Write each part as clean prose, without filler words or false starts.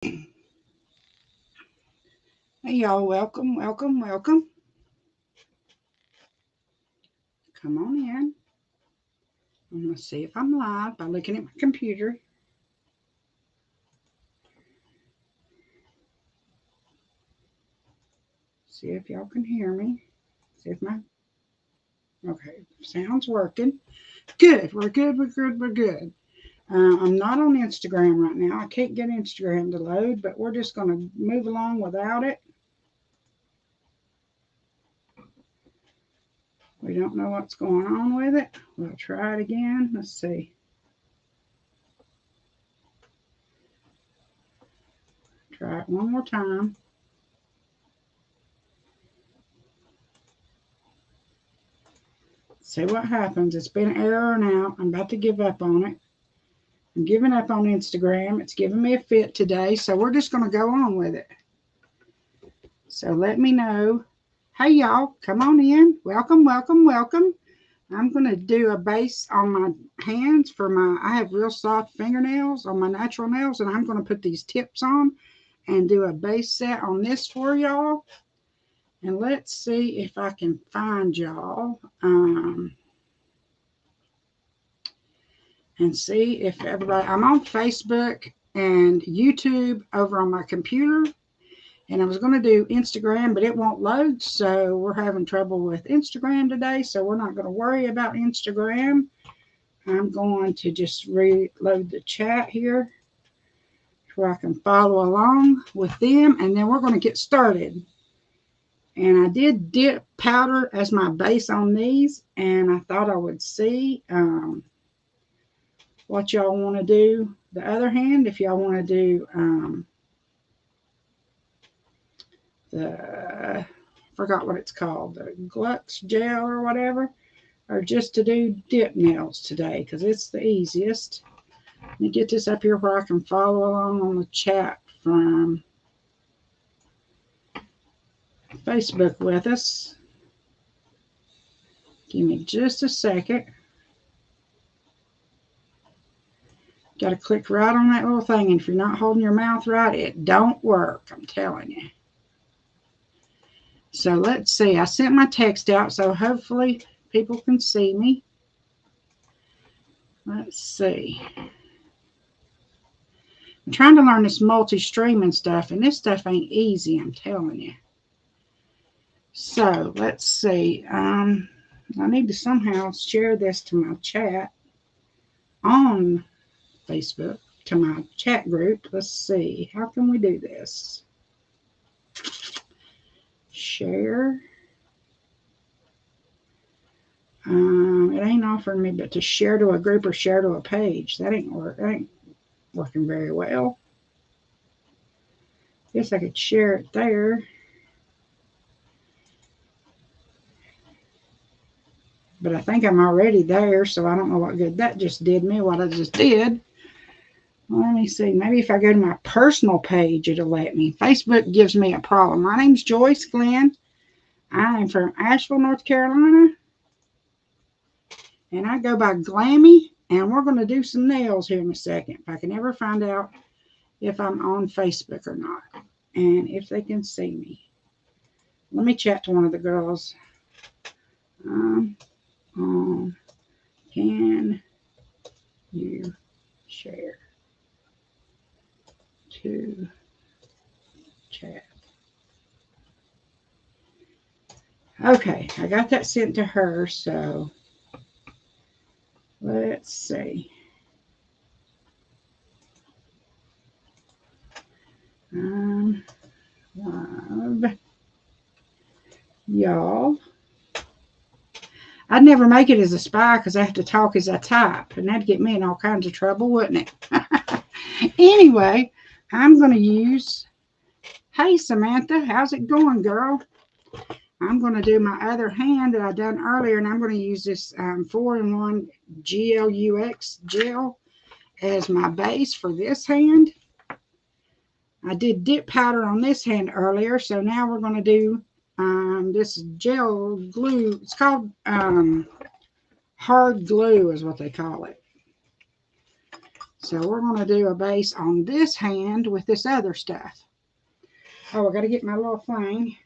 Hey y'all, welcome, welcome, welcome. Come on in. I'm going to see if I'm live by looking at my computer. See if y'all can hear me. See if my, okay, sound's working. Good, we're good, we're good, we're good. I'm not on Instagram right now. I can't get Instagram to load, but we're just going to move along without it. We don't know what's going on with it. We'll try it again. Let's see. Try it one more time. See what happens. It's been an error now. I'm about to give up on it. I'm giving up on Instagram. It's giving me a fit today, so we're just going to go on with it. So let me know. Hey, y'all, come on in. Welcome, welcome, welcome. I'm going to do a base on my hands for I have real soft fingernails on my natural nails, and I'm going to put these tips on and do a base set on this for y'all. And let's see if I can find y'all. And see if everybody, I'm on Facebook and YouTube over on my computer, and I was going to do Instagram, but it won't load, so we're having trouble with Instagram today, so we're not going to worry about Instagram. I'm going to just reload the chat here where I can follow along with them, and then we're going to get started. And I did dip powder as my base on these, and I thought I would see what y'all want to do. The other hand, if y'all want to do the, forgot what it's called, the Glux gel or whatever, or just to do dip nails today, because it's the easiest. Let me get this up here where I can follow along on the chat from Facebook with us. Give me just a second. Got to click right on that little thing, and if you're not holding your mouth right, it don't work, I'm telling you. So let's see. I sent my text out, so hopefully people can see me. Let's see. I'm trying to learn this multi-streaming stuff, and this stuff ain't easy, I'm telling you. So let's see. I need to somehow share this to my chat on Facebook, to my chat group. Let's see. How can we do this? Share. It ain't offering me but to share to a group or share to a page. That ain't working very well. Guess I could share it there. But I think I'm already there, so I don't know what good that just did me, what I just did. Well, let me see. Maybe if I go to my personal page, it'll let me. Facebook gives me a problem. My name's Joyce Glenn. I am from Asheville, North Carolina. And I go by GLAMMY. And we're going to do some nails here in a second. If I can ever find out if I'm on Facebook or not. And if they can see me. Let me chat to one of the girls. Can you share to chat? Okay, I got that sent to her, so let's see. Love y'all. I'd never make it as a spy because I have to talk as I type, and that'd get me in all kinds of trouble, wouldn't it? Anyway, I'm going to use, hey Samantha, how's it going, girl? I'm going to do my other hand that I done earlier, and I'm going to use this 4-in-1 GLUX gel as my base for this hand. I did dip powder on this hand earlier, so now we're going to do this gel glue. It's called hard glue is what they call it. So we're going to do a base on this hand with this other stuff. Oh, I got to get my little thing.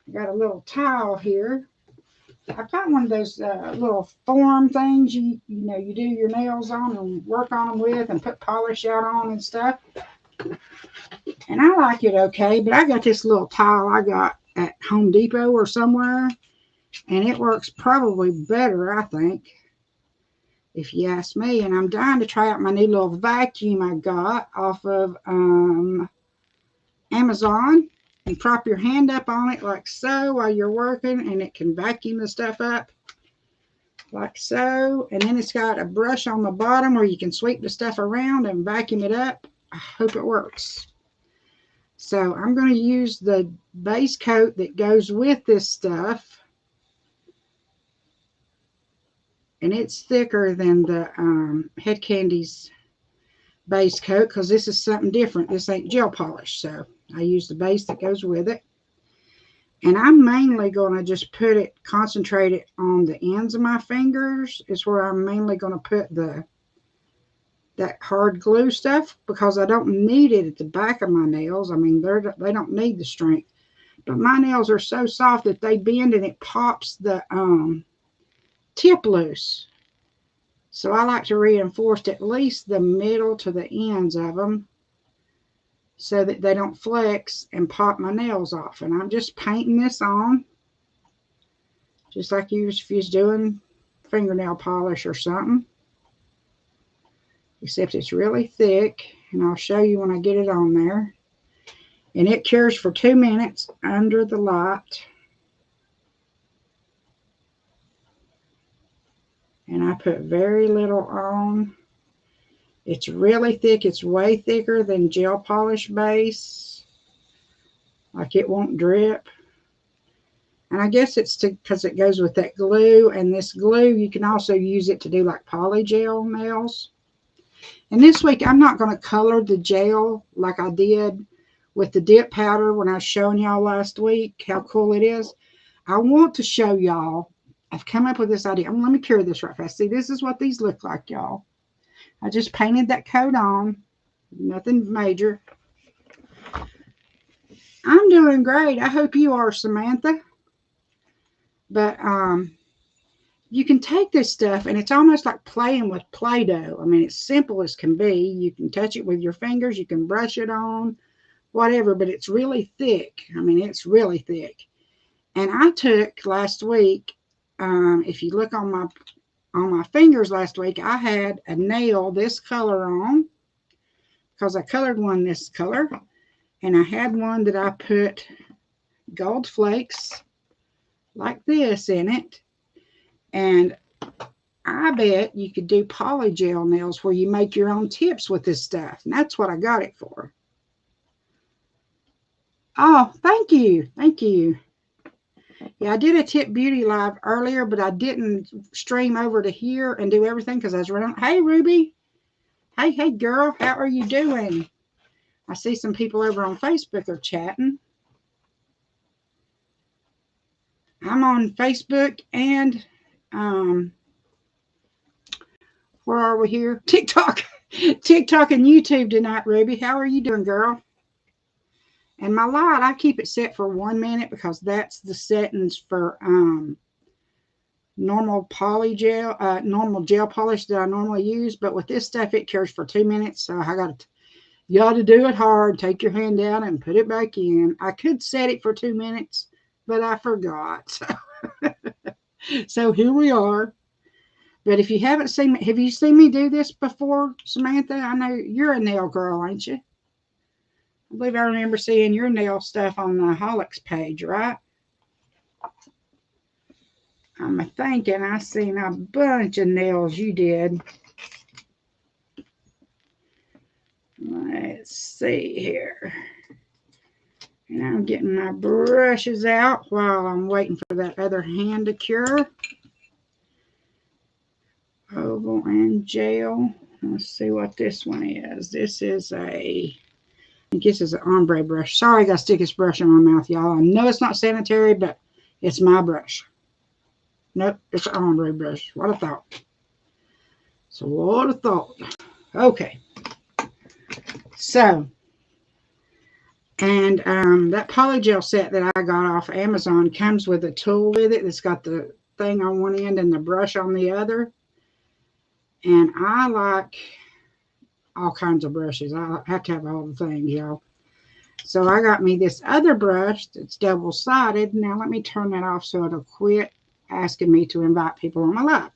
I got a little towel here. I've got one of those little form things you know you do your nails on and work on them with and put polish out on and stuff. And I like it okay, but I got this little towel I got at Home Depot or somewhere, and it works probably better, I think, if you ask me. And I'm dying to try out my new little vacuum I got off of Amazon. And prop your hand up on it like so while you're working, and it can vacuum the stuff up like so. And then it's got a brush on the bottom where you can sweep the stuff around and vacuum it up. I hope it works. So I'm going to use the base coat that goes with this stuff. And it's thicker than the Head Kandy's base coat because this is something different. This ain't gel polish. So I use the base that goes with it. And I'm mainly going to just put it, concentrate it on the ends of my fingers. Is where I'm mainly going to put that hard glue stuff, because I don't need it at the back of my nails. I mean, they don't need the strength. But my nails are so soft that they bend and it pops the tip loose. So I like to reinforce at least the middle to the ends of them, so that they don't flex and pop my nails off. And I'm just painting this on, just like if you was doing fingernail polish or something. Except it's really thick, and I'll show you when I get it on there. And it cures for 2 minutes under the light. And I put very little on. It's really thick. It's way thicker than gel polish base. Like, it won't drip. And I guess it's because it goes with that glue. And this glue, you can also use it to do like poly gel nails. And this week, I'm not going to color the gel like I did with the dip powder when I was showing y'all last week how cool it is. I want to show y'all. I've come up with this idea. Let me cure this right fast. See, this is what these look like, y'all. I just painted that coat on. Nothing major. I'm doing great. I hope you are, Samantha. But you can take this stuff, and it's almost like playing with Play-Doh. I mean, it's simple as can be. You can touch it with your fingers. You can brush it on, whatever. But it's really thick. I mean, it's really thick. And I took last week, if you look on my fingers last week, I had a nail this color on, because I colored one this color, and I had one that I put gold flakes like this in it. And I bet you could do poly gel nails where you make your own tips with this stuff, and that's what I got it for. Oh, thank you. Yeah, I did a Tip Beauty live earlier, but I didn't stream over to here and do everything because I was running. Hey, Ruby. Hey, girl. How are you doing? I see some people over on Facebook are chatting. I'm on Facebook and, where are we here? TikTok and YouTube tonight, Ruby. How are you doing, girl? And my light, I keep it set for 1 minute because that's the settings for normal gel polish that I normally use. But with this stuff, it cures for 2 minutes. So you got to do it hard. Take your hand down and put it back in. I could set it for 2 minutes, but I forgot. So here we are. But if you haven't seen me, have you seen me do this before, Samantha? I know you're a nail girl, ain't you? I believe I remember seeing your nail stuff on the Holics page, right? I'm thinking I seen a bunch of nails you did. Let's see here. And I'm getting my brushes out while I'm waiting for that other hand to cure. Oval and gel. Let's see what this one is. This is I think this is an ombre brush. Sorry, I got to stick this brush in my mouth, y'all. I know it's not sanitary, but it's my brush. Nope, it's an ombre brush. What I thought. It's a lot of thought. Okay. So, and that polygel set that I got off Amazon comes with a tool with it that's got the thing on one end and the brush on the other. And I like all kinds of brushes. I have to have all the things, y'all. So I got me this other brush that's double-sided. Now let me turn that off so it'll quit asking me to invite people on my live.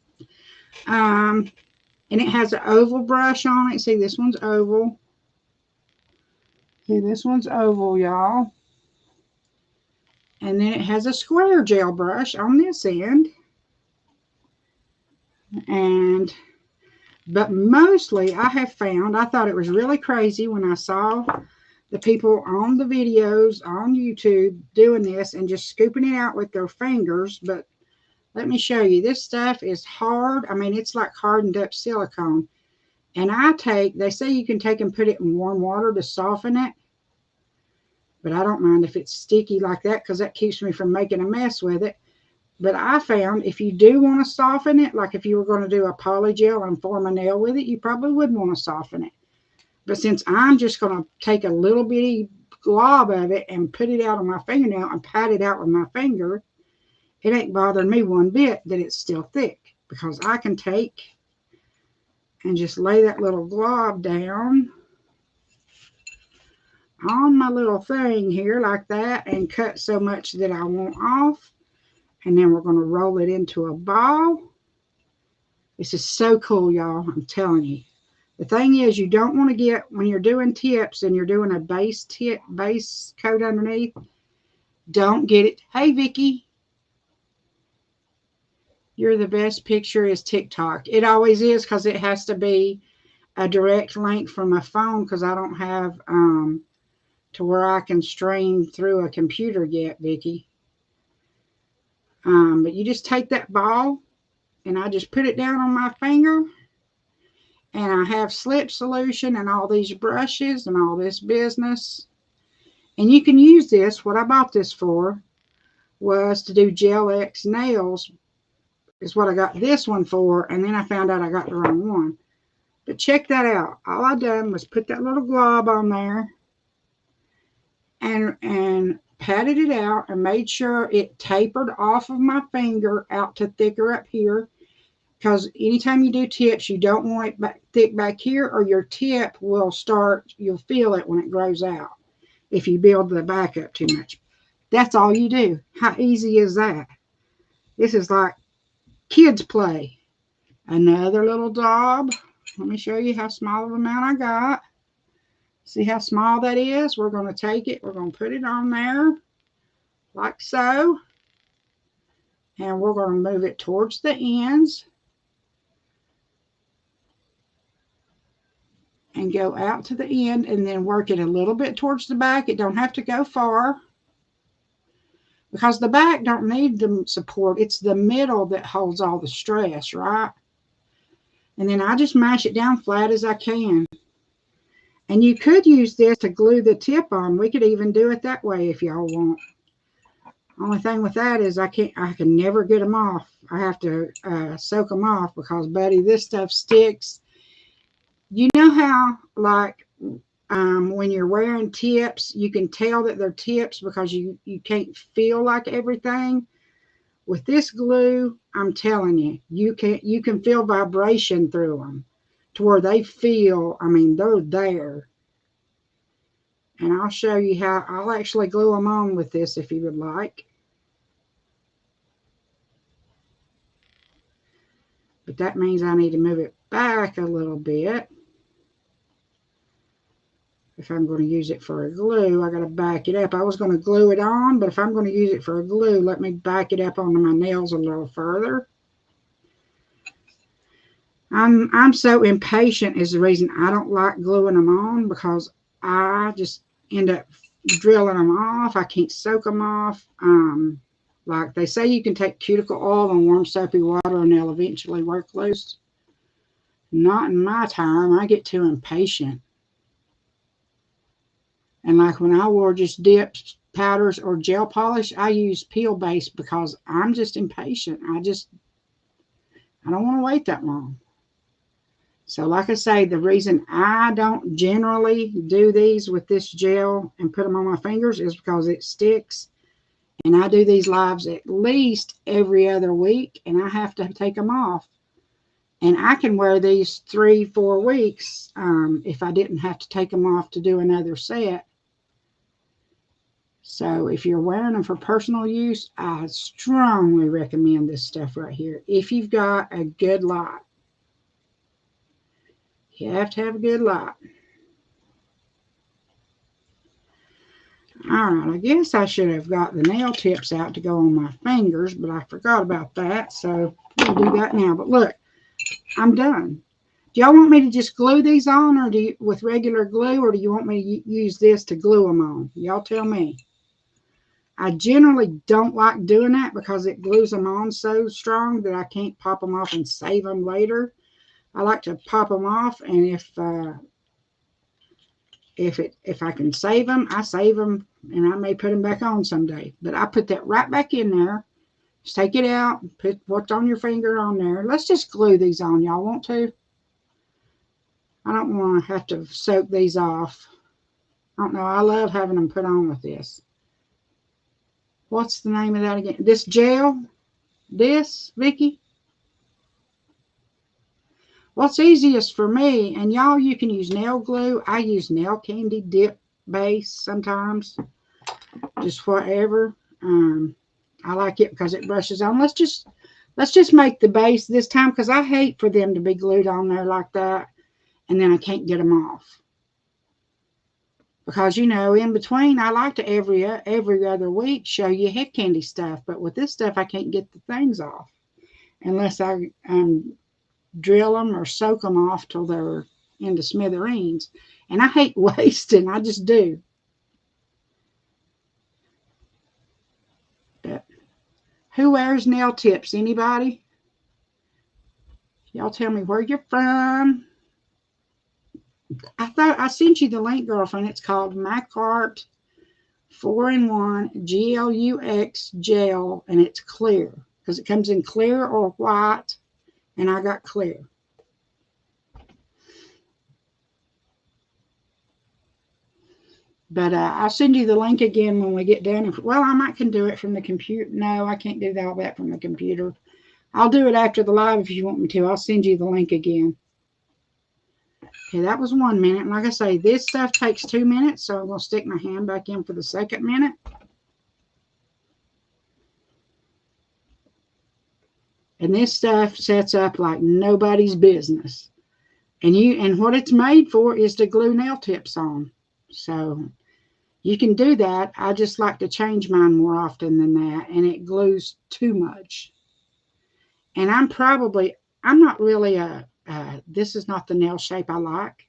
And it has an oval brush on it. See, this one's oval. See, this one's oval, y'all. And then it has a square gel brush on this end. But mostly I have found, I thought it was really crazy when I saw the people on the videos on YouTube doing this and just scooping it out with their fingers. But let me show you. This stuff is hard. I mean, it's like hardened up silicone. And they say you can take and put it in warm water to soften it. But I don't mind if it's sticky like that because that keeps me from making a mess with it. But I found if you do want to soften it, like if you were going to do a polygel and form a nail with it, you probably would want to soften it. But since I'm just going to take a little bitty glob of it and put it out on my fingernail and pat it out with my finger, it ain't bothering me one bit that it's still thick, because I can take and just lay that little glob down on my little thing here like that and cut so much that I want off. And then we're going to roll it into a ball. This is so cool, y'all. I'm telling you. The thing is, you don't want to get, when you're doing tips and you're doing a base coat underneath, don't get it. Hey, Vicky. You're the best. Picture is TikTok. It always is, because it has to be a direct link from my phone, because I don't have to where I can stream through a computer yet, Vicky. But you just take that ball, and I just put it down on my finger, and I have slip solution and all these brushes and all this business. And you can use this. What I bought this for was to do Gel X nails, is what I got this one for, and then I found out I got the wrong one. But check that out. All I done was put that little glob on there and patted it out and made sure it tapered off of my finger out to thicker up here. Because anytime you do tips, you don't want it thick back here, or your tip will start, you'll feel it when it grows out if you build the back up too much. That's all you do. How easy is that? This is like kids play. Another little daub. Let me show you how small of an amount I got. See how small that is? We're going to take it. We're going to put it on there like so. And we're going to move it towards the ends. And go out to the end, and then work it a little bit towards the back. It don't have to go far, because the back don't need the support. It's the middle that holds all the stress, right? And then I just mash it down flat as I can. And you could use this to glue the tip on. We could even do it that way if y'all want. Only thing with that is I can never get them off. I have to soak them off, because, buddy, this stuff sticks. You know how, like, when you're wearing tips, you can tell that they're tips because you can't feel like everything. With this glue, I'm telling you, you can feel vibration through them to where they feel, I mean, they're there. And I'll show you how. I'll actually glue them on with this if you would like. But that means I need to move it back a little bit. If I'm going to use it for a glue, I got to back it up. I was going to glue it on, but if I'm going to use it for a glue, let me back it up onto my nails a little further. I'm so impatient is the reason I don't like gluing them on, because I just end up drilling them off. I can't soak them off. Like they say, you can take cuticle oil and warm soapy water and they'll eventually work loose. Not in my time. I get too impatient. And like when I wore just dips, powders, or gel polish, I use peel base because I'm just impatient. I don't want to wait that long. So like I say, the reason I don't generally do these with this gel and put them on my fingers is because it sticks. And I do these lives at least every other week, and I have to take them off. And I can wear these 3-4 weeks if I didn't have to take them off to do another set. So if you're wearing them for personal use, I strongly recommend this stuff right here. If you've got a good lot. You have to have a good lot. Alright, I guess I should have got the nail tips out to go on my fingers, but I forgot about that, so we'll do that now. But look, I'm done. Do y'all want me to just glue these on or with regular glue, or do you want me to use this to glue them on? Y'all tell me. I generally don't like doing that because it glues them on so strong that I can't pop them off and save them later. I like to pop them off, and if I can save them, I save them, and I may put them back on someday. But I put that right back in there. Just take it out, put what's on your finger on there. Let's just glue these on. Y'all want to? I don't want to have to soak these off. I don't know. I love having them put on with this. What's the name of that again? This gel? This, Vicky? What's easiest for me, and y'all, you can use nail glue. I use nail candy dip base sometimes. Just whatever. I like it because it brushes on. Let's just make the base this time because I hate for them to be glued on there like that and then I can't get them off. Because, you know, in between, I like to every other week show you Head Kandy stuff. But with this stuff, I can't get the things off unless I drill them or soak them off till they're into smithereens. And I hate wasting. I just do. But who wears nail tips? Anybody? Y'all tell me where you're from. I thought I sent you the link, girlfriend. It's called MyCart 4-in-1 GLUX gel, and it's clear because it comes in clear or white, and I got clear. But I'll send you the link again when we get done. Well, I might can do it from the computer. No, I can't do all that from the computer. I'll do it after the live if you want me to. I'll send you the link again. Okay, that was 1 minute. And like I say, this stuff takes 2 minutes, so I'm going to stick my hand back in for the second minute. And this stuff sets up like nobody's business. And what it's made for is to glue nail tips on. So you can do that. I just like to change mine more often than that, and it glues too much. And I'm not really this is not the nail shape I like.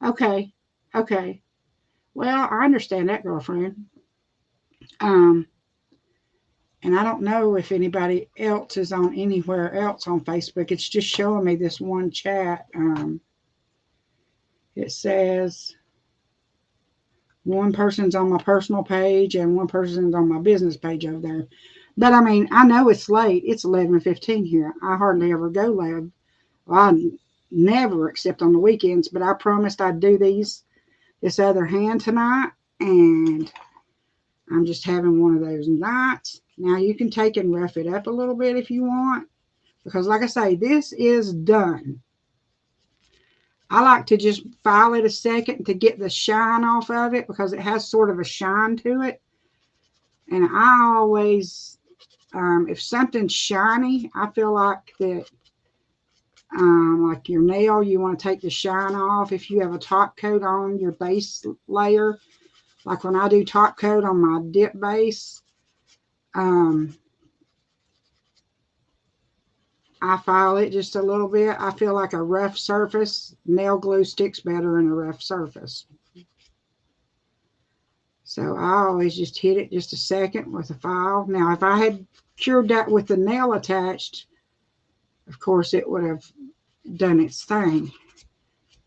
Okay. Well, I understand that, girlfriend. And I don't know if anybody else is on anywhere else on Facebook. It's just showing me this one chat. It says one person's on my personal page and one person's on my business page over there. But I mean, I know it's late. It's 11:15 here. I hardly ever go live. Well, I never, except on the weekends. But I promised I'd do this other hand tonight, and I'm just having one of those nights. Now you can take and rough it up a little bit if you want, because like I say, this is done. I like to just file it a second to get the shine off of it because it has sort of a shine to it. And I always, if something's shiny, I feel like that, like your nail, you want to take the shine off. If you have a top coat on your base layer, like when I do top coat on my dip base, I file it just a little bit. I feel like a rough surface, nail glue sticks better in a rough surface. So I always just hit it just a second with a file. Now, if I had cured that with the nail attached, of course, it would have done its thing.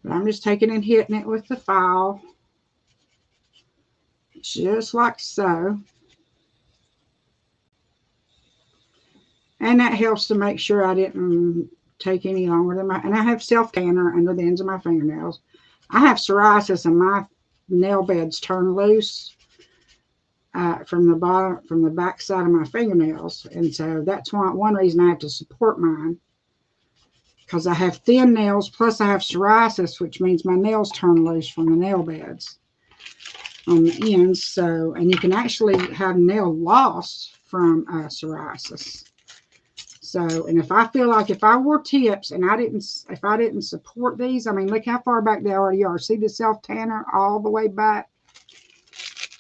But I'm just taking and hitting it with the file, just like so. And that helps to make sure I didn't take any longer than and I have self-tanner under the ends of my fingernails. I have psoriasis and my nail beds turn loose from the back side of my fingernails. And so that's one reason I have to support mine, because I have thin nails, plus I have psoriasis, which means my nails turn loose from the nail beds on the ends. So, and you can actually have nail loss from psoriasis. So, and if I feel like if I wore tips and if I didn't support these, I mean, look how far back they already are. See the self tanner all the way back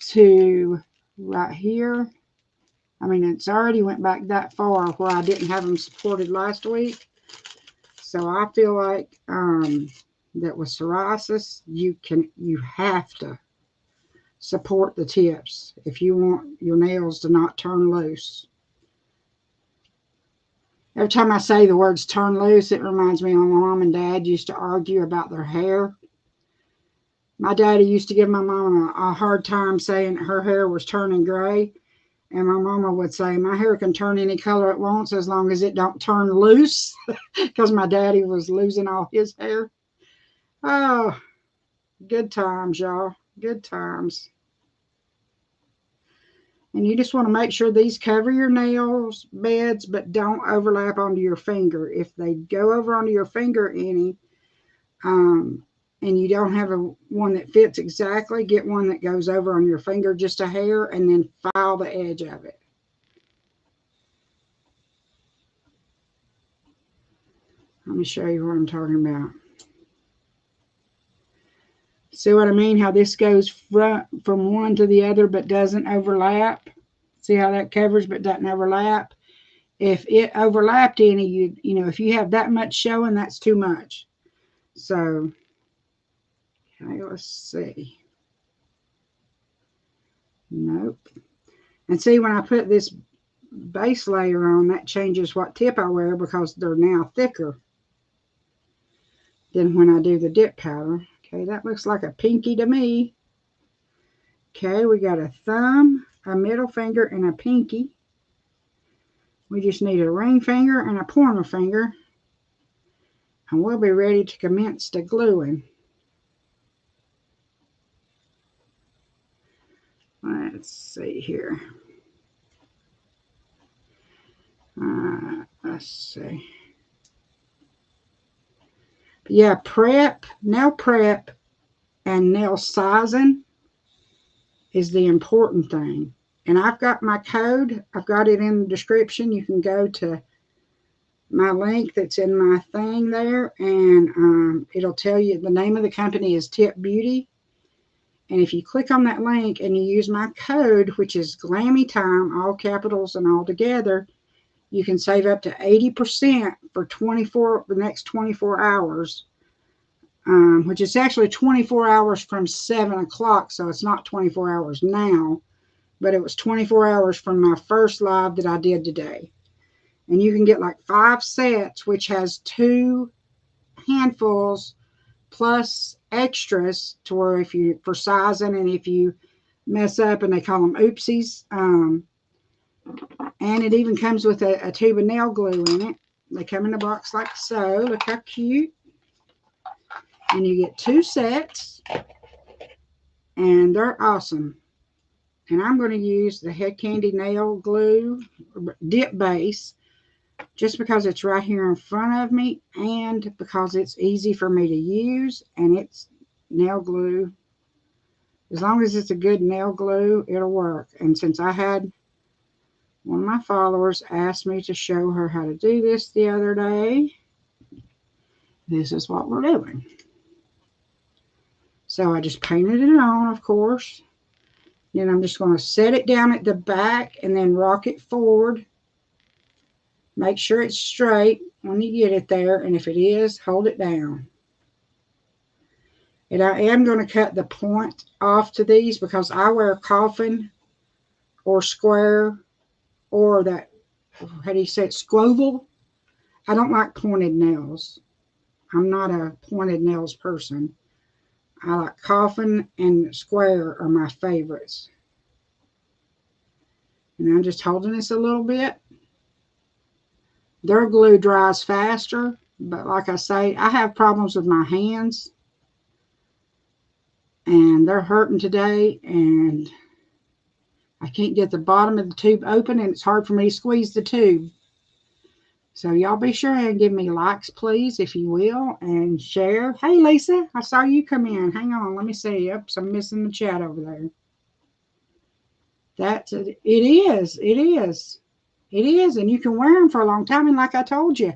to right here. I mean, it's already went back that far where I didn't have them supported last week. So I feel like that with psoriasis, you have to support the tips if you want your nails to not turn loose. Every time I say the words turn loose, it reminds me of my mom and dad used to argue about their hair. My daddy used to give my mama a hard time saying her hair was turning gray. And my mama would say, my hair can turn any color it wants as long as it don't turn loose. Because my daddy was losing all his hair. Oh, good times, y'all. Good times. And you just want to make sure these cover your nails beds, but don't overlap onto your finger. If they go over onto your finger any, and you don't have one that fits exactly, get one that goes over on your finger just a hair, and then file the edge of it. Let me show you what I'm talking about. See what I mean? How this goes from one to the other but doesn't overlap. See how that covers but doesn't overlap? If it overlapped any, you know, if you have that much showing, that's too much. So, okay, let's see. Nope. And see, when I put this base layer on, that changes what tip I wear because they're now thicker than when I do the dip powder. Okay, that looks like a pinky to me. Okay, we got a thumb, a middle finger, and a pinky. We just need a ring finger and a pointer finger. And we'll be ready to commence the gluing. Let's see here. Let's see. But yeah, nail prep and nail sizing is the important thing. And I've got my code. I've got it in the description. You can go to my link that's in my thing there, and it'll tell you the name of the company is Tip Beauty. And if you click on that link and you use my code, which is GLAMMYTIME, all capitals and all together, you can save up to 80% for the next 24 hours, which is actually 24 hours from 7 o'clock, so it's not 24 hours now, but it was 24 hours from my first live that I did today. And you can get like 5 sets, which has 2 handfuls plus extras to where for sizing, and if you mess up, and they call them oopsies. And it even comes with a tube of nail glue in it. They come in a box like so. Look how cute. And you get 2 sets, and they're awesome. And I'm going to use the Head Kandy nail glue dip base just because it's right here in front of me, and because it's easy for me to use, and it's nail glue. As long as it's a good nail glue, it'll work. And since I had one of my followers asked me to show her how to do this the other day, this is what we're doing. So I just painted it on, of course. Then I'm just going to set it down at the back and then rock it forward. Make sure it's straight when you get it there, and if it is, hold it down. And I am going to cut the point off to these because I wear coffin or square or that, how do you say it, squoval. I don't like pointed nails. I'm not a pointed nails person. I like coffin and square are my favorites. And I'm just holding this a little bit. Their glue dries faster, But like I say, I have problems with my hands, and they're hurting today, and I can't get the bottom of the tube open, and it's hard for me to squeeze the tube. So y'all be sure and give me likes, please, if you will, and share. Hey, Lisa, I saw you come in. Hang on, let me see. Oops, I'm missing the chat over there. That's it. It is. It is. It is, and you can wear them for a long time. And like I told you,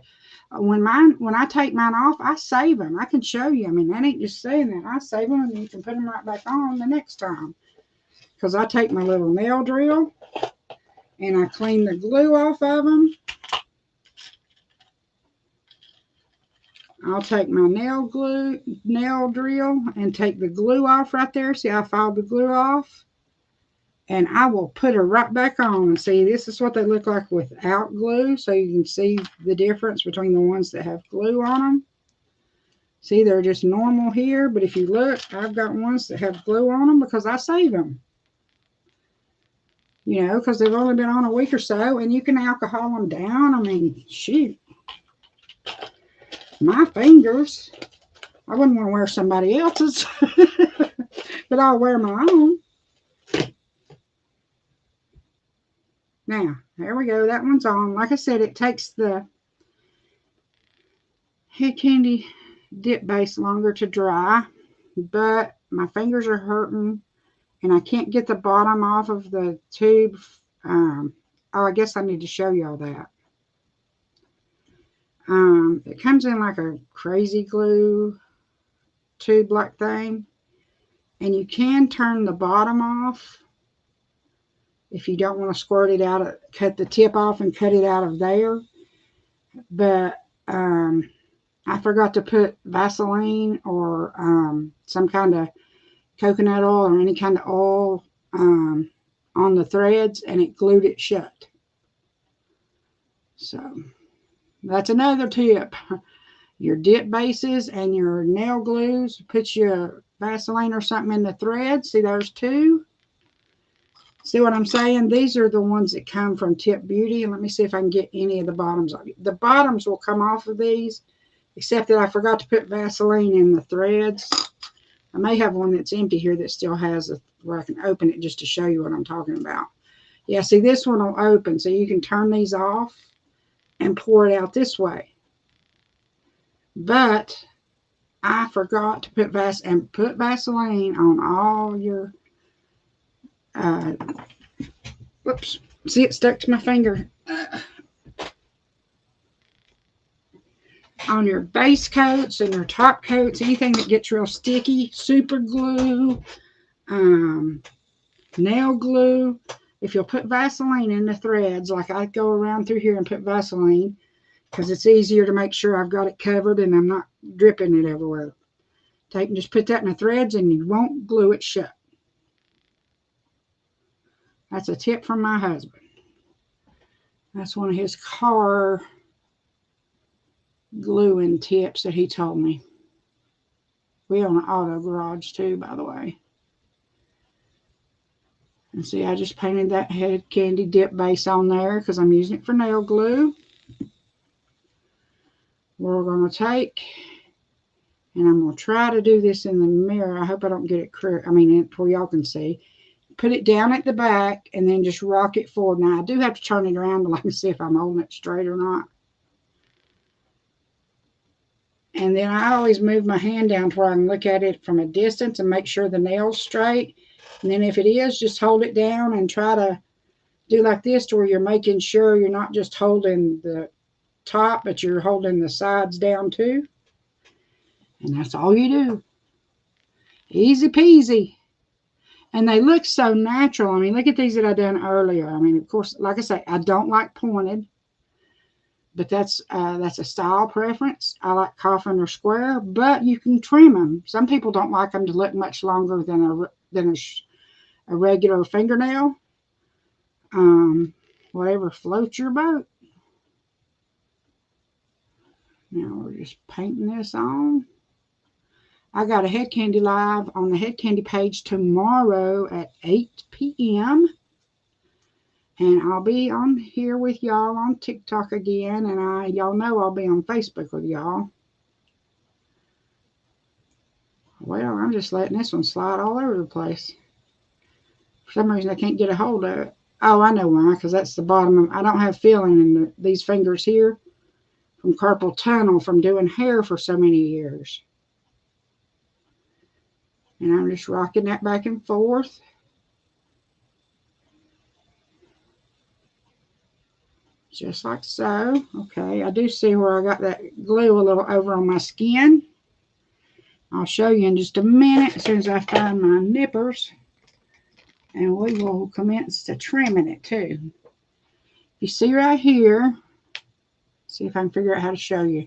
when I take mine off, I save them. I can show you. I mean, that ain't just saying that. I save them, and you can put them right back on the next time. Because I take my little nail drill, and I clean the glue off of them. I'll take my nail drill and take the glue off right there. See, I filed the glue off. And I will put her right back on. And see, this is what they look like without glue. So you can see the difference between the ones that have glue on them. See, they're just normal here. But if you look, I've got ones that have glue on them because I save them. You know, because they've only been on a week or so. And you can alcohol them down. I mean, shoot. My fingers. I wouldn't want to wear somebody else's. But I'll wear my own. Now, there we go. That one's on. Like I said, it takes the Head Kandy dip base longer to dry, but my fingers are hurting, and I can't get the bottom off of the tube. Oh, I guess I need to show y'all that. It comes in like a crazy glue tube-like thing, and you can turn the bottom off. If you don't want to squirt it out, cut the tip off and cut it out of there. But I forgot to put Vaseline or some kind of coconut oil or any kind of oil on the threads, and it glued it shut. So that's another tip. Your dip bases and your nail glues, put your Vaseline or something in the threads. See, there's two. See what I'm saying? These are the ones that come from Tip Beauty. And let me see if I can get any of the bottoms off. The bottoms will come off of these, except that I forgot to put Vaseline in the threads. I may have one that's empty here that still has where I can open it just to show you what I'm talking about. Yeah, see, this one will open, so you can turn these off and pour it out this way. But I forgot to put Vaseline on all your whoops, see, it stuck to my finger. On your base coats and your top coats, anything that gets real sticky, super glue, nail glue. If you'll put Vaseline in the threads, like I go around through here and put Vaseline, because it's easier to make sure I've got it covered and I'm not dripping it everywhere. Take and just put that in the threads, and you won't glue it shut. That's a tip from my husband. That's one of his car gluing tips that he told me. We own an auto garage too, by the way. And see, I just painted that Head Kandy dip base on there because I'm using it for nail glue. We're going to take, and I'm going to try to do this in the mirror. I hope I don't get it crooked. I mean, where y'all can see. Put it down at the back and then just rock it forward. Now, I do have to turn it around to like see if I'm holding it straight or not. And then I always move my hand down to where I can look at it from a distance and make sure the nail's straight. And then if it is, just hold it down and try to do like this to where you're making sure you're not just holding the top, but you're holding the sides down too. And that's all you do. Easy peasy. And they look so natural. I mean, look at these that I done earlier. I mean, of course, like I say, I don't like pointed, but that's a style preference. I like coffin or square, but you can trim them. Some people don't like them to look much longer than a regular fingernail. Whatever floats your boat. Now we're just painting this on. I got a Head Kandy live on the Head Kandy page tomorrow at 8 p.m. And I'll be on here with y'all on TikTok again. And y'all know I'll be on Facebook with y'all. Well, I'm just letting this one slide all over the place. For some reason, I can't get a hold of it. Oh, I know why, because that's the bottom of, I don't have feeling in these fingers here from carpal tunnel from doing hair for so many years. And I'm just rocking that back and forth. Just like so. Okay, I do see where I got that glue a little over on my skin. I'll show you in just a minute as soon as I find my nippers. And we will commence to trimming it too. You see right here, see if I can figure out how to show you.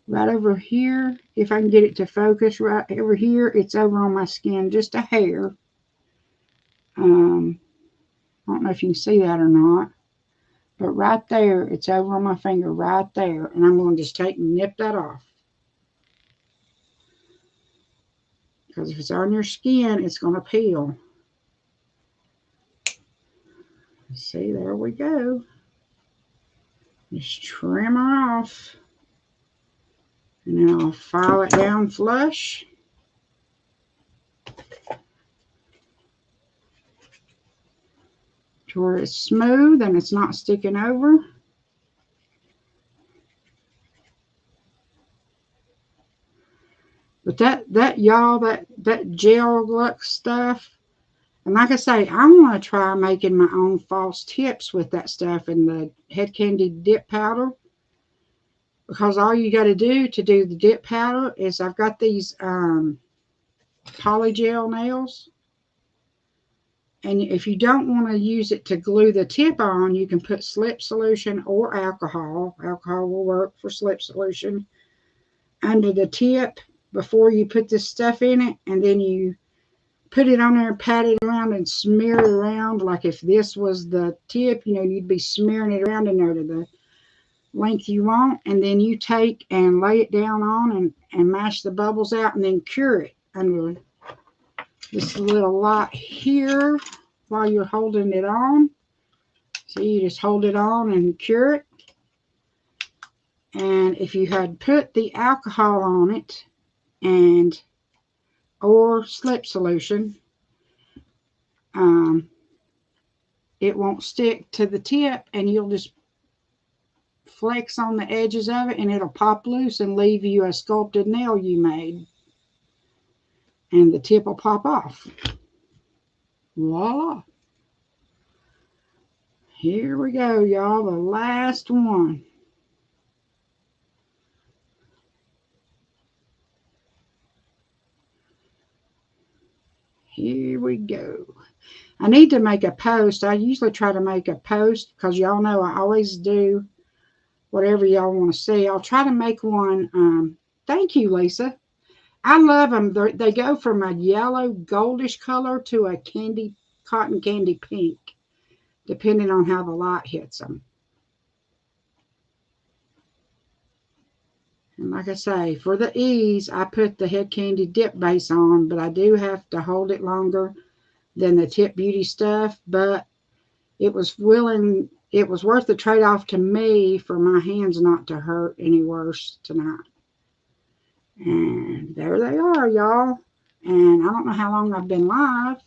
Right over here, if I can get it to focus, right over here, it's over on my skin, just a hair. I don't know if you can see that or not. But right there, it's over on my finger, right there. And I'm going to just take and nip that off. Because if it's on your skin, it's going to peel. See, there we go. Just trim her off. And then I'll file it down flush. To where it's smooth and it's not sticking over. But that y'all, that gel Lux stuff, and like I say, I want to try making my own false tips with that stuff and the Head Kandy dip powder. Because all you got to do the dip powder is I've got these polygel nails. And if you don't want to use it to glue the tip on, you can put slip solution or alcohol. Alcohol will work for slip solution under the tip before you put this stuff in it. And then you put it on there, pat it around, and smear it around. Like if this was the tip, you know, you'd be smearing it around in there to the length you want. And then you take and lay it down on and mash the bubbles out and then cure it under this little light here while you're holding it on. So you just hold it on and cure it. And if you had put the alcohol on it and or slip solution, it won't stick to the tip, and you'll just flex on the edges of it and it'll pop loose and leave you a sculpted nail you made. And the tip will pop off. Voila. Here we go, y'all. The last one. Here we go. I need to make a post. I usually try to make a post because y'all know I always do whatever y'all want to see. I'll try to make one. Thank you, Lisa. I love them. They go from a yellow goldish color to a cotton candy pink, depending on how the light hits them. And like I say, for the ease, I put the Head Kandy dip base on, but I do have to hold it longer than the Tip Beauty stuff. But it was worth the trade-off to me for my hands not to hurt any worse tonight. And there they are, y'all. And I don't know how long I've been live.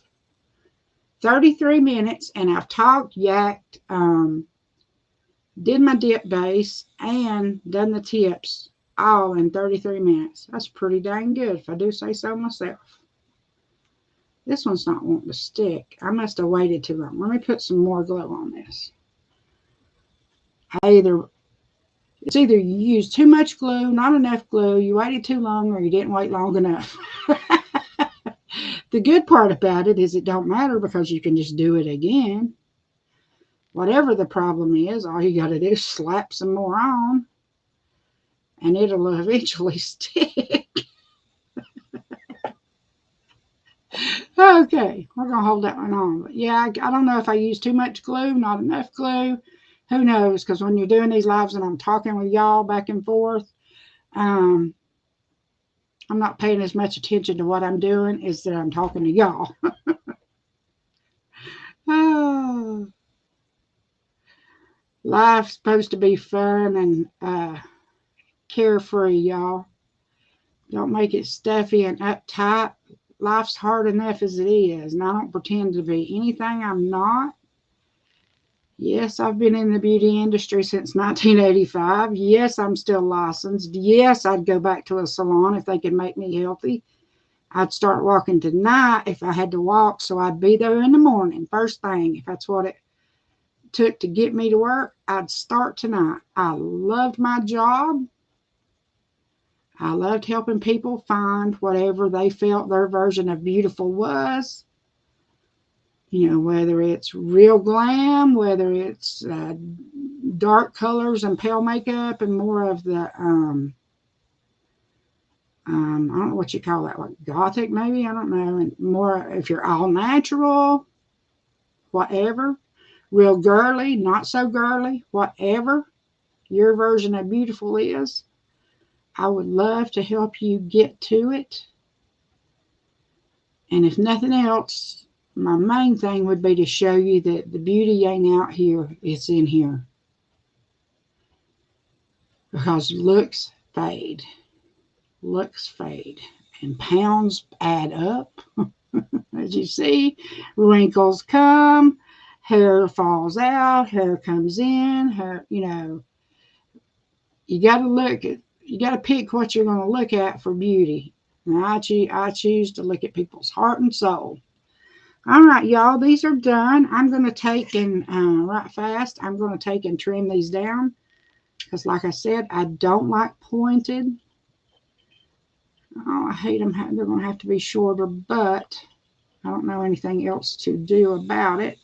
33 minutes, and I've talked, yacked, did my dip base, and done the tips all in 33 minutes. That's pretty dang good, if I do say so myself. This one's not wanting to stick. I must have waited too long. Let me put some more glue on this. It's either you used too much glue, not enough glue, you waited too long, or you didn't wait long enough. The good part about it is it don't matter because you can just do it again. Whatever the problem is, all you got to do is slap some more on, and it'll eventually stick. Okay, we're going to hold that one on. But yeah, I don't know if I used too much glue, not enough glue. Who knows? Because when you're doing these lives and I'm talking with y'all back and forth, I'm not paying as much attention to what I'm doing as that I'm talking to y'all. Oh. Life's supposed to be fun and carefree, y'all. Don't make it stuffy and uptight. Life's hard enough as it is, and I don't pretend to be anything I'm not. Yes, I've been in the beauty industry since 1985. Yes, I'm still licensed. Yes, I'd go back to a salon if they could make me healthy. I'd start walking tonight if I had to walk, so I'd be there in the morning, first thing. If that's what it took to get me to work, I'd start tonight. I loved my job. I loved helping people find whatever they felt their version of beautiful was. You know, whether it's real glam, whether it's dark colors and pale makeup and more of the, I don't know what you call that, like gothic maybe, I don't know. And more if you're all natural, whatever. Real girly, not so girly, whatever your version of beautiful is. I would love to help you get to it. And if nothing else, my main thing would be to show you that the beauty ain't out here, it's in here. Because looks fade. Looks fade. And pounds add up. As you see, wrinkles come, hair falls out, hair comes in, hair, you know. You got to look at, you got to pick what you're going to look at for beauty. And I choose to look at people's heart and soul. All right, y'all, these are done. I'm going to take and, right fast, I'm going to take and trim these down. Because like I said, I don't like pointed. Oh, I hate them. They're going to have to be shorter, but I don't know anything else to do about it.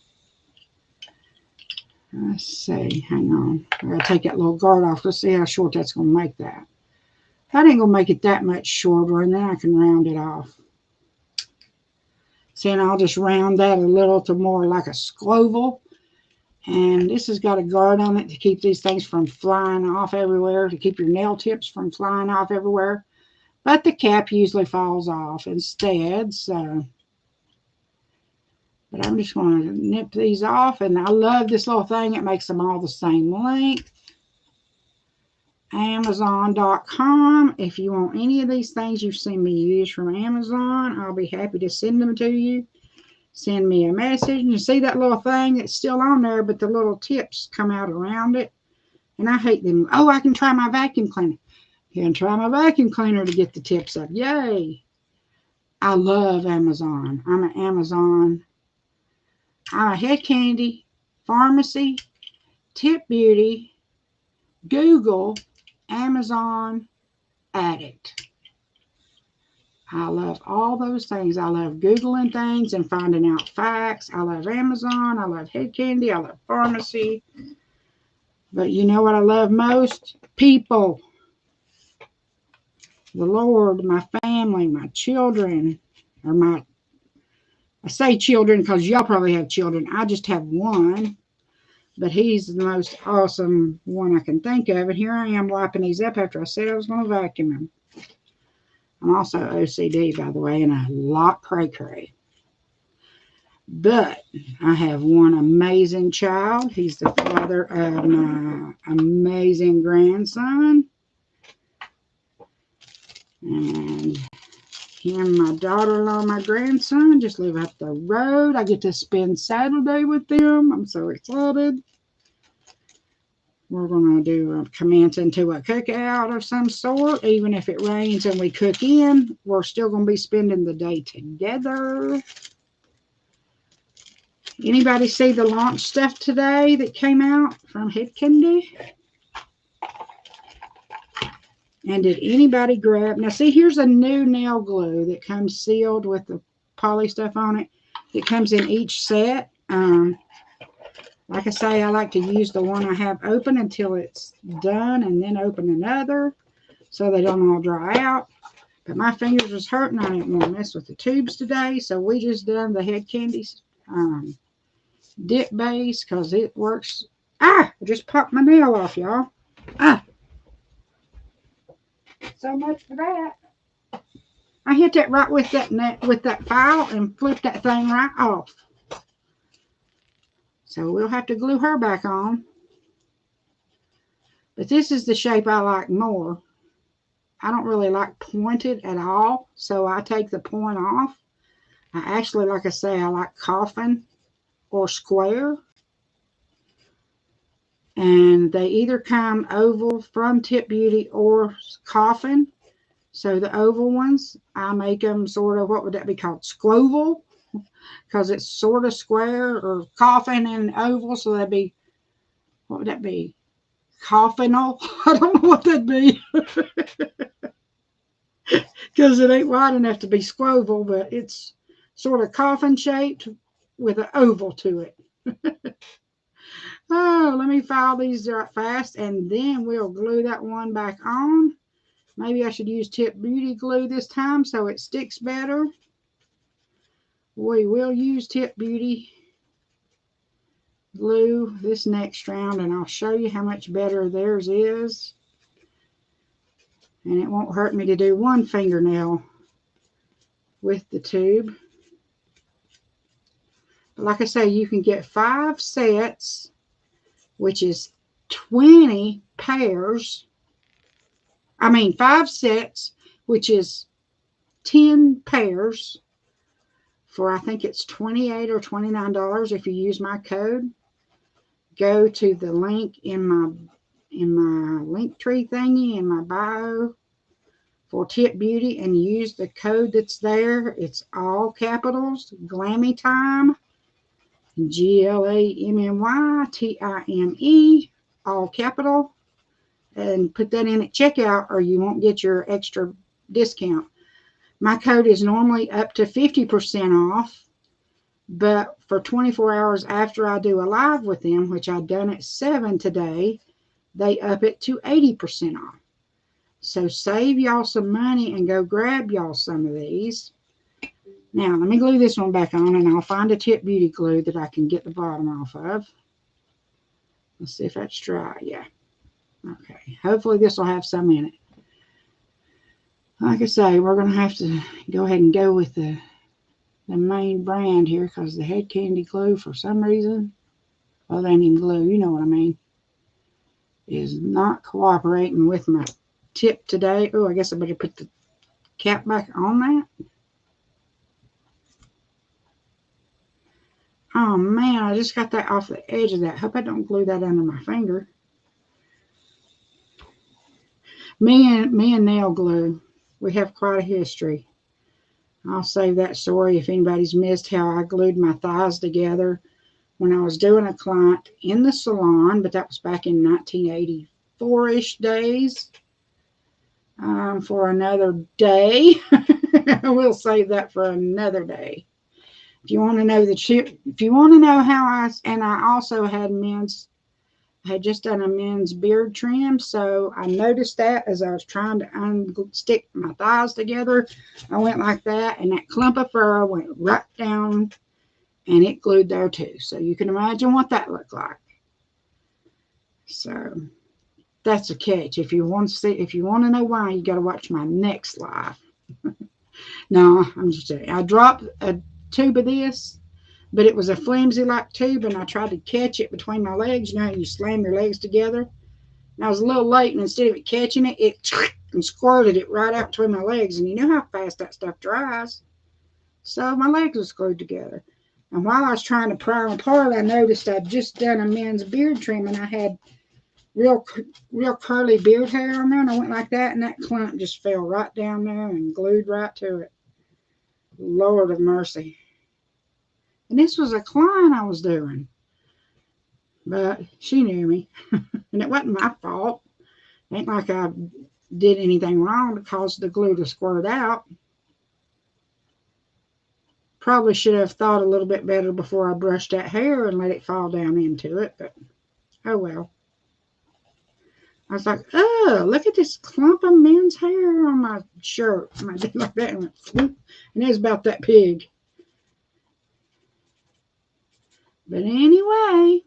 Let's see. Hang on. I got to take that little guard off. Let's see how short that's going to make that. That ain't going to make it that much shorter, and then I can round it off. See, and I'll just round that a little to more like a scloval. And this has got a guard on it to keep these things from flying off everywhere, to keep your nail tips from flying off everywhere. But the cap usually falls off instead, so. But I'm just going to nip these off. And I love this little thing. It makes them all the same length. Amazon.com. If you want any of these things you've seen me use from Amazon, I'll be happy to send them to you. Send me a message. And you see that little thing that's still on there, but the little tips come out around it. And I hate them. Oh, I can try my vacuum cleaner. You can try my vacuum cleaner to get the tips up. Yay. I love Amazon. I'm an Amazon. I'm a Head Kandy, Farmasi, Tip Beauty, Google, Amazon, Addict. I love all those things. I love Googling things and finding out facts. I love Amazon. I love Head Kandy. I love Farmasi. But you know what I love most? People. The Lord, my family, my children, or my, I say children because y'all probably have children. I just have one. But he's the most awesome one I can think of. And here I am wiping these up after I said I was going to vacuum them. I'm also OCD, by the way, and a lot cray-cray. But I have one amazing child. He's the father of my amazing grandson. And him, my daughter-in-law, my grandson just live up the road. I get to spend Saturday with them. I'm so excited. We're going to commence into a cookout of some sort. Even if it rains and we cook in, we're still going to be spending the day together. Anybody see the launch stuff today that came out from Head Kandy? And did anybody grab? Now, see, here's a new nail glue that comes sealed with the poly stuff on it. It comes in each set. Like I say, I like to use the one I have open until it's done and then open another so they don't all dry out. But my fingers was hurting. I didn't want to mess with the tubes today. So we just done the Head Kandy dip base because it works. I just popped my nail off, y'all. So much for that. I hit that right with that file and flipped that thing right off. So we'll have to glue her back on. But this is the shape I like more. I don't really like pointed at all, so I take the point off. I actually, like I say, I like coffin or square. And they either come oval from Tip Beauty or coffin. So the oval ones, I make them sort of, what would that be called? Squoval, because it's sort of square, or coffin and oval. So that'd be, what would that be? Coffinal? I don't know what that'd be. Because it ain't wide enough to be squoval, but it's sort of coffin shaped with an oval to it. Oh, let me file these right fast, and then we'll glue that one back on. Maybe I should use Tip Beauty glue this time so it sticks better. We will use Tip Beauty glue this next round, and I'll show you how much better theirs is. And it won't hurt me to do one fingernail with the tube. But like I say, you can get 5 sets, which is 20 pairs. 5 sets, which is 10 pairs for, I think it's $28 or $29 if you use my code. Go to the link in my link tree thingy in my bio for Tip Beauty and use the code that's there. It's all capitals, GLAMMYTIME, GLAMMYTIME, all capital, and put that in at checkout or you won't get your extra discount. My code is normally up to 50% off, but for 24 hours after I do a live with them, which I've done at 7 today, they up it to 80% off. So save y'all some money and go grab y'all some of these. Now, let me glue this one back on, and I'll find a Tip Beauty glue that I can get the bottom off of. Let's see if that's dry. Yeah. Okay. Hopefully this will have some in it. Like I say, we're going to have to go ahead and go with the main brand here because the Head Kandy glue, for some reason, well, they ain't even glue, you know what I mean, is not cooperating with my tip today. Oh, I guess I better put the cap back on that. Oh, man, I just got that off the edge of that. Hope I don't glue that under my finger. Me and nail glue, we have quite a history. I'll save that story if anybody's missed how I glued my thighs together when I was doing a client in the salon, but that was back in 1984-ish days. For another day. We'll save that for another day. If you want to know if you want to know how I also had I had just done a men's beard trim, so I noticed that as I was trying to unstick my thighs together, I went like that, and that clump of fur went right down, and it glued there too. So you can imagine what that looked like. So that's a catch. If you want to know why, you got to watch my next live. No, I'm just saying. I dropped a tube of this, but it was a flimsy like tube, and I tried to catch it between my legs. You know how you slam your legs together? And I was a little late, and instead of it catching it, it and squirted it right out between my legs. And you know how fast that stuff dries. So my legs were screwed together. And while I was trying to pry them apart, I noticed I'd just done a men's beard trim, and I had real curly beard hair on there, and I went like that, and that clump just fell right down there and glued right to it. Lord of mercy. And this was a client I was doing, but she knew me, and it wasn't my fault. It ain't like I did anything wrong to cause the glue to squirt out. Probably should have thought a little bit better before I brushed that hair and let it fall down into it, but oh well. I was like, oh, look at this clump of men's hair on my shirt. And I did like that and went, whoop, and it was about that big. But anyway,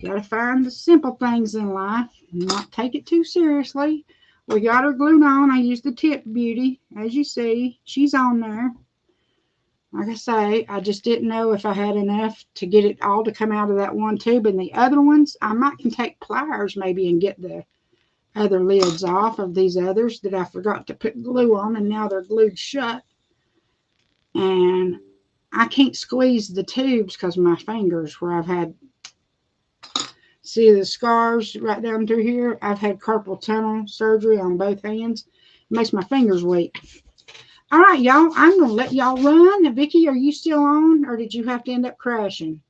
got to find the simple things in life and not take it too seriously. We got her glued on. I used the Tip Beauty. As you see, she's on there. Like I say, I just didn't know if I had enough to get it all to come out of that one tube. And the other ones, I might can take pliers maybe and get the other lids off of these others that I forgot to put glue on, and now they're glued shut. And I can't squeeze the tubes because my fingers, where I've had, see the scars right down through here? I've had carpal tunnel surgery on both hands. It makes my fingers weak. All right, y'all, I'm going to let y'all run. Vicki, are you still on, or did you have to end up crashing?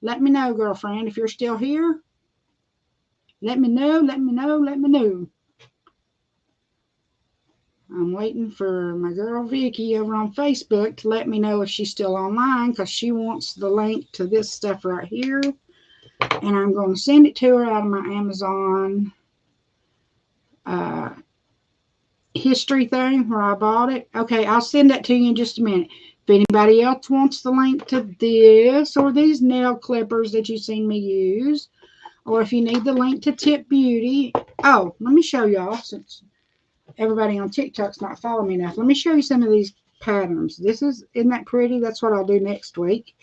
Let me know, girlfriend, if you're still here. Let me know, let me know, let me know. I'm waiting for my girl Vicki over on Facebook to let me know if she's still online, because she wants the link to this stuff right here. And I'm going to send it to her out of my Amazon history thing where I bought it. Okay, I'll send that to you in just a minute. If anybody else wants the link to this or these nail clippers that you've seen me use, or if you need the link to Tip Beauty. Oh, let me show y'all, since everybody on TikTok's not following me enough. Let me show you some of these patterns. Isn't that pretty? That's what I'll do next week.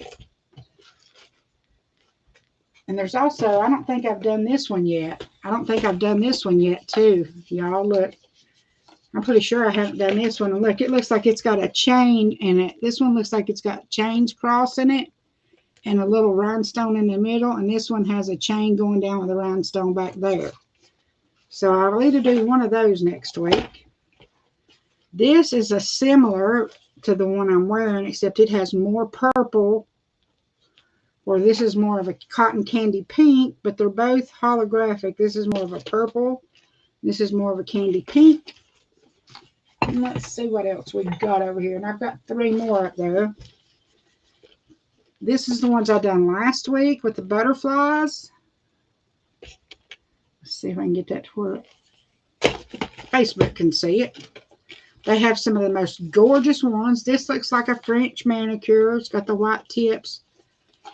And there's also, I don't think I've done this one yet. I don't think I've done this one yet too. Y'all look. I'm pretty sure I haven't done this one. And look, it looks like it's got a chain in it. This one looks like it's got chains crossing it and a little rhinestone in the middle. And this one has a chain going down with a rhinestone back there. So I'll either do one of those next week. This is a similar to the one I'm wearing, except it has more purple, or this is more of a cotton candy pink, but they're both holographic. This is more of a purple. This is more of a candy pink. And let's see what else we've got over here. And I've got 3 more up there. This is the ones I done last week with the butterflies. Let's see if I can get that to where Facebook can see it. They have some of the most gorgeous ones. This looks like a French manicure. It's got the white tips.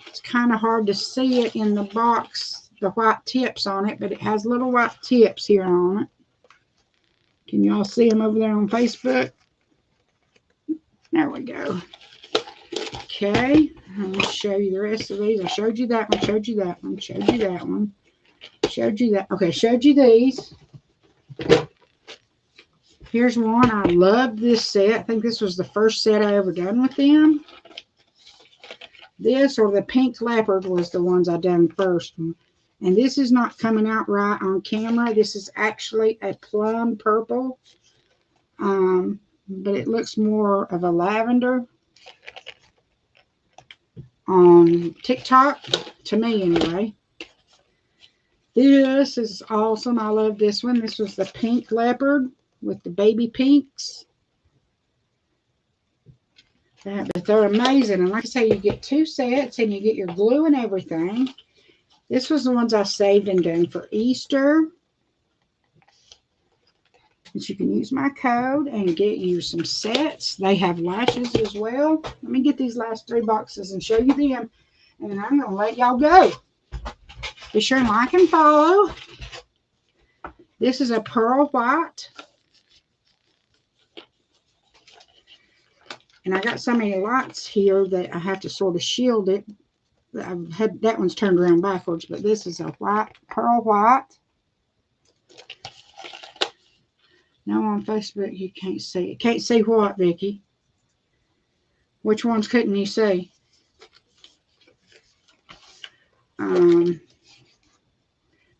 It's kind of hard to see it in the box, the white tips on it, but it has little white tips here on it. Can you all see them over there on Facebook? There we go. Okay, I'm going to show you the rest of these. I showed you that one, showed you that one, showed you that one, showed you that. Okay, showed you these. Here's one. I love this set. I think this was the first set I ever done with them. This or the pink leopard was the ones I done first. And this is not coming out right on camera. This is actually a plum purple. But it looks more of a lavender on TikTok, to me anyway. This is awesome. I love this one. This was the pink leopard with the baby pinks. But they're amazing. And like I say, you get 2 sets and you get your glue and everything. This was the ones I saved and done for Easter. But you can use my code and get you some sets. They have lashes as well. Let me get these last 3 boxes and show you them. And then I'm going to let y'all go. Be sure and like and follow. This is a pearl white. And I got so many lights here that I have to sort of shield it. I've had that one's turned around backwards, but this is a white, pearl white. No, on Facebook you can't see it. Can't see what, Vicki? Which ones couldn't you see?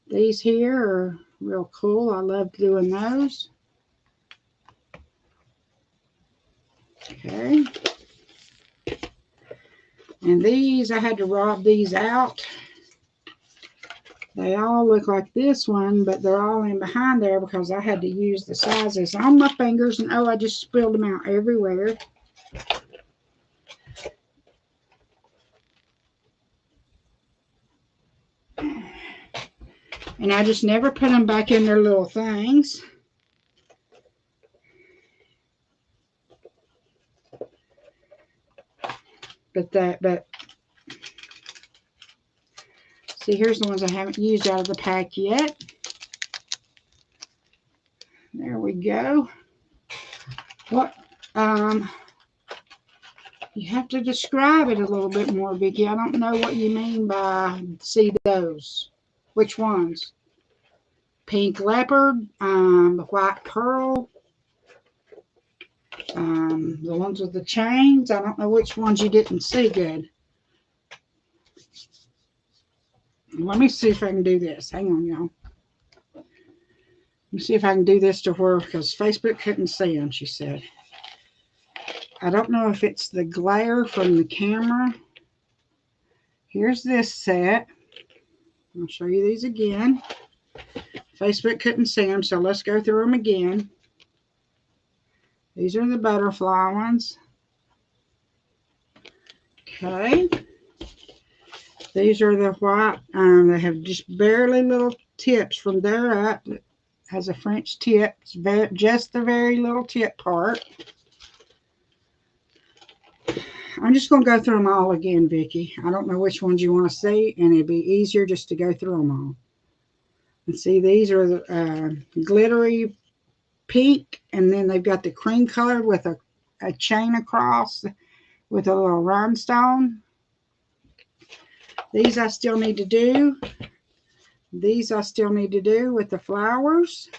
These here are real cool. I love doing those. Okay. And these, I had to rob these out. They all look like this one, but they're all in behind there because I had to use the sizes on my fingers. And oh, I just spilled them out everywhere. And I just never put them back in their little things. But see, here's the ones I haven't used out of the pack yet. There we go. What You have to describe it a little bit more, Vicki. I don't know what you mean by see those. Which ones? Pink leopard, white pearl, the ones with the chains. I don't know which ones you didn't see good. Let me see if I can do this. Hang on, y'all. Let me see if I can do this to her because Facebook couldn't see them, she said. I don't know if it's the glare from the camera. Here's this set. I'll show you these again. Facebook couldn't see them, so let's go through them again. These are the butterfly ones. Okay. These are the white. They have just barely little tips from there up. It has a French tip. It's just the very little tip part. I'm just going to go through them all again, Vicki. I don't know which ones you want to see, and it'd be easier just to go through them all. And see, these are the glittery pink, and then they've got the cream color with a chain across with a little rhinestone. These I still need to do. These I still need to do with the flowers.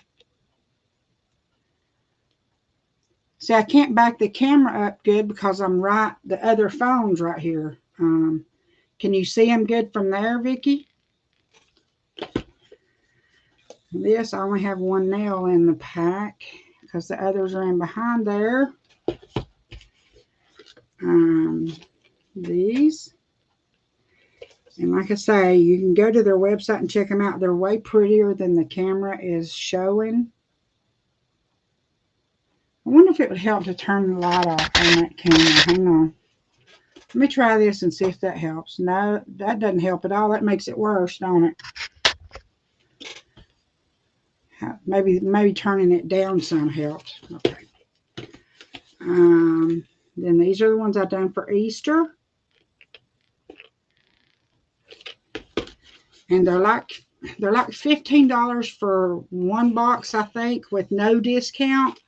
See, I can't back the camera up good because I'm the other phone's right here. Can you see them good from there, Vicki? This, I only have one nail in the pack because the others are in behind there. These. And like I say, you can go to their website and check them out. They're way prettier than the camera is showing. I wonder if it would help to turn the light off on that camera. Hang on. Let me try this and see if that helps. No, that doesn't help at all. That makes it worse, don't it? Maybe turning it down some helped. Okay. Then these are the ones I've done for Easter. And they're like $15 for one box, I think, with no discount.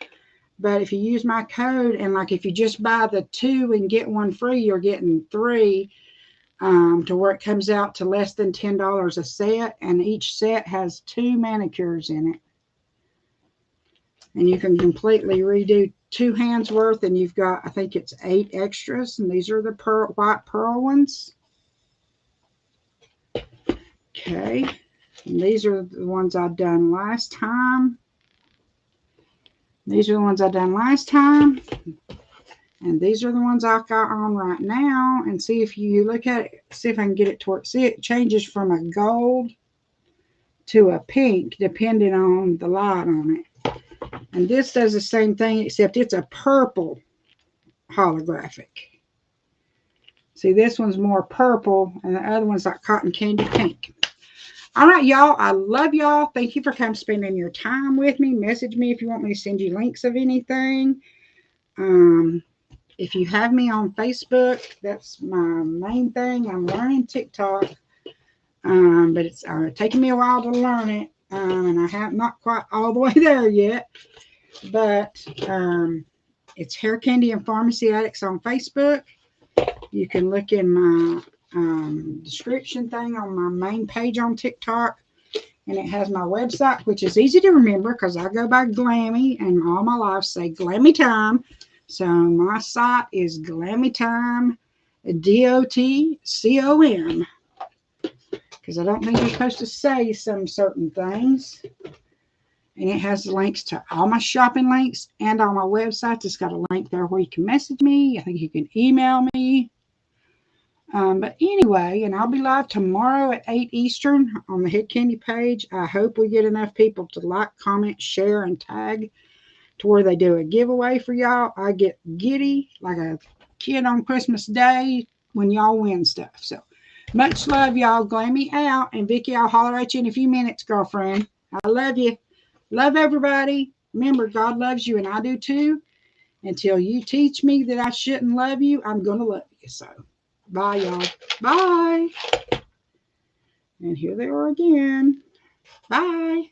But if you use my code, and like if you just buy the 2 and get 1 free, you're getting 3, to where it comes out to less than $10 a set. And each set has 2 manicures in it. And you can completely redo 2 hands worth, and you've got, I think it's 8 extras. And these are the white pearl ones. Okay. And these are the ones I've done last time. These are the ones I done last time. And these are the ones I've got on right now. And see if you look at it, see if I can get it toward, see it changes from a gold to a pink depending on the light on it. And this does the same thing, except it's a purple holographic. See, this one's more purple and the other one's like cotton candy pink. All right, y'all. I love y'all. Thank you for spending your time with me. Message me if you want me to send you links of anything. If you have me on Facebook, that's my main thing. I'm learning TikTok, but it's taking me a while to learn it, and I have not quite all the way there yet. But it's Hair Kandy and Farmasi Addicts on Facebook. You can look in my description thing on my main page on TikTok, and it has my website, which is easy to remember because I go by GLAMMY and all my life say GLAMMYTIME. So my site is GLAMMYTIME, DOTCOM, because I don't think you're supposed to say some certain things. And it has links to all my shopping links and all my websites. It's got a link there where you can message me. I think you can email me. But anyway, and I'll be live tomorrow at 8 Eastern on the Head Kandy page. I hope we get enough people to like, comment, share, and tag to where they do a giveaway for y'all. I get giddy like a kid on Christmas Day when y'all win stuff. So much love, y'all. Glammy out. And Vicki, I'll holler at you in a few minutes, girlfriend. I love you. Love everybody. Remember, God loves you and I do too. Until you teach me that I shouldn't love you, I'm going to love you. So bye, y'all. Bye. And here they are again. Bye.